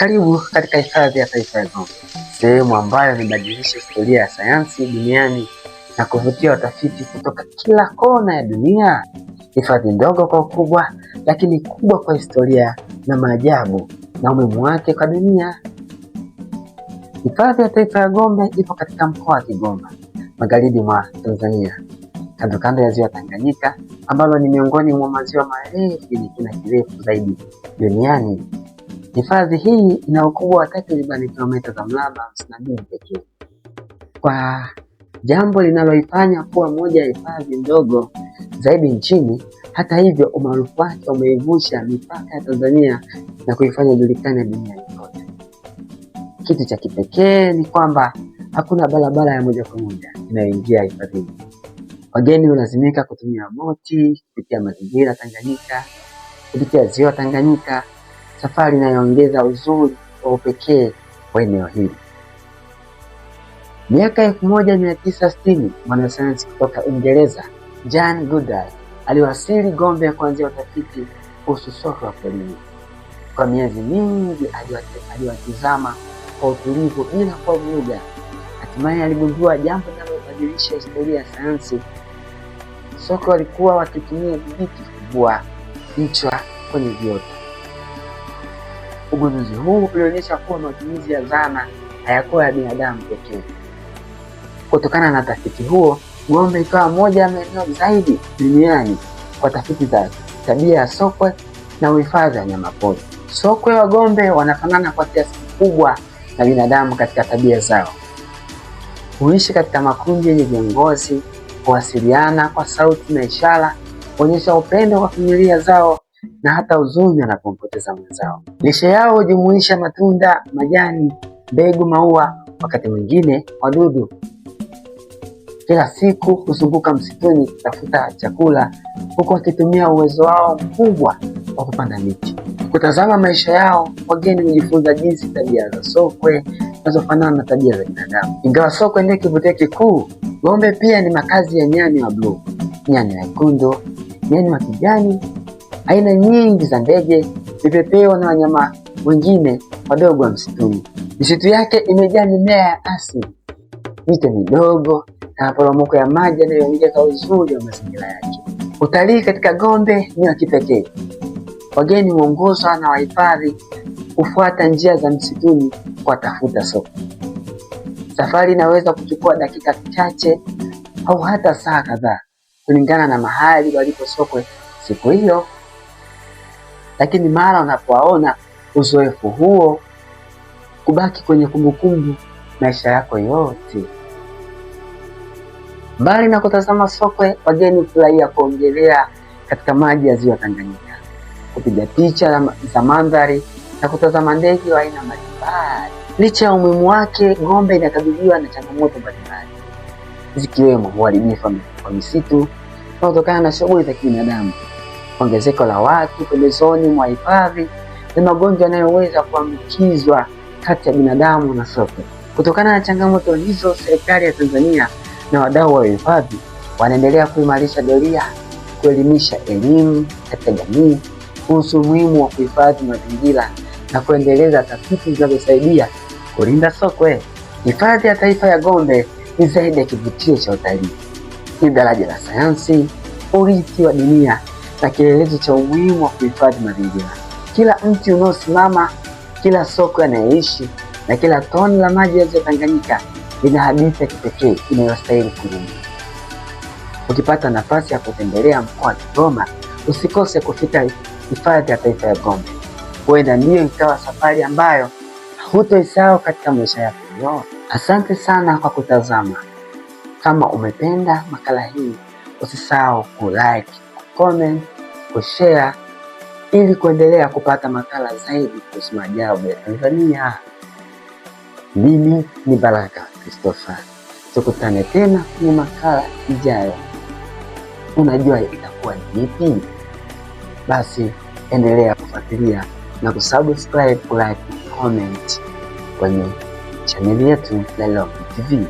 Karibu katika hifadhi ya taifa ya Gombe, sehemu ambayo imebadilisha historia ya sayansi duniani na kuvutia watafiti kutoka kila kona ya dunia. Hifadhi ndogo kwa ukubwa, lakini kubwa kwa historia na maajabu na umuhimu wake kwa dunia. Hifadhi ya taifa ya Gombe ipo katika mkoa wa Kigoma, magharibi mwa Tanzania, kando kando ya ziwa Tanganyika ambalo ni miongoni mwa maziwa marefu yenye kina kirefu zaidi duniani. Hifadhi hii ina ukubwa wa takriban kilomita za mraba 52 pekee, kwa jambo linaloifanya kuwa moja ya hifadhi ndogo zaidi nchini. Hata hivyo, umaarufu wake umeivusha mipaka ya Tanzania na kuifanya ijulikane duniani kote. Kitu cha kipekee ni kwamba hakuna barabara ya moja kwa moja inayoingia hifadhini. Wageni hulazimika kutumia boti kupitia mazingira Tanganyika, kupitia ziwa Tanganyika, safari inayoongeza uzuri wa upekee wa eneo hili. Miaka 1960, mwanasayansi kutoka Uingereza Jane Goodall aliwasili Gombe kuanzia utafiti kuhusu sokwe wa porini. Kwa miezi mingi aliwatizama kwa utulivu bila kuwavuruga. Hatimaye aligundua jambo linalobadilisha historia ya sayansi. Sokwe walikuwa wakitumia vijiti kuvua nchwa kwenye viota. Ugunduzi huu ulionyesha kuwa matumizi ya zana hayakuwa ya binadamu pekee. Kutokana na tafiti huo, Gombe ikawa moja ya maeneo zaidi duniani kwa tafiti za tabia ya sokwe na uhifadhi wa wanyamapori. Sokwe wa Gombe wanafanana kwa kiasi kikubwa na binadamu katika tabia zao. Huishi katika makundi yenye viongozi, huwasiliana kwa sauti na ishara, huonyesha upendo kwa familia zao na hata huzuni wanapompoteza mwenzao. Lishe yao hujumuisha matunda, majani, mbegu, maua, wakati mwingine wadudu. Kila siku huzunguka msituni kutafuta chakula, huku wakitumia uwezo wao mkubwa wa kupanda miti. Kutazama maisha yao, wageni hujifunza jinsi tabia za sokwe zinazofanana na tabia za binadamu. Ingawa sokwe ndiyo kivutio kikuu, Gombe pia ni makazi ya nyani wa bluu, nyani wekundu, nyani wa kijani, aina nyingi za ndege, vipepeo na wanyama wengine wadogo wa msituni. Misitu yake imejaa mimea ya asili, mito midogo na maporomoko ya maji yanayoongeza uzuri wa mazingira yake. Utalii katika Gombe ni wa kipekee. Wageni huongozwa na wahifadhi kufuata njia za msituni kuwatafuta sokwe. Safari inaweza kuchukua dakika chache au hata saa kadhaa kulingana na mahali walipo sokwe siku hiyo, lakini mara unapowaona, uzoefu huo kubaki kwenye kumbukumbu maisha yako yote. Mbali na kutazama sokwe, wageni hufurahia kuogelea katika maji ya ziwa Tanganyika, kupiga picha za mandhari na kutazama ndege wa aina mbalimbali. Licha ya umuhimu wake, Gombe inakabiliwa na changamoto mbalimbali, zikiwemo uharibifu wa misitu unaotokana na shughuli za kibinadamu, ongezeko la watu pembezoni mwa hifadhi na magonjwa yanayoweza kuambukizwa kati ya binadamu na sokwe. Kutokana na changamoto hizo, serikali ya Tanzania na wadau wa hifadhi wanaendelea kuimarisha doria, kuelimisha elimu katika jamii kuhusu umuhimu wa kuhifadhi mazingira na kuendeleza tafiti zinazosaidia kulinda sokwe. Hifadhi ya taifa ya Gombe ni zaidi ya kivutio cha utalii. Ni daraja la sayansi, urithi wa dunia na kielelezo cha umuhimu wa kuhifadhi mazingira. Kila mti unaosimama, kila sokwe anayeishi na kila tone la maji ya ziwa Tanganyika lina hadithi ya kipekee inayostahili kulindwa. Ukipata nafasi ya kutembelea mkoa wa Kigoma, usikose kufika hifadhi ya taifa ya Gombe. Huenda ndiyo ikawa safari ambayo hutoisahau katika maisha yako yote. Asante sana kwa kutazama. Kama umependa makala hii, usisahau kulike, comment, kushare ili kuendelea kupata makala zaidi kuhusu maajabu ya Tanzania. Mimi ni Baraka Christopher. Tukutane tena kwenye makala ijayo. Unajua itakuwa ni ipi? Basi endelea kufuatilia na kusubscribe, kulike, comment kwenye chaneli yetu ya Loki TV.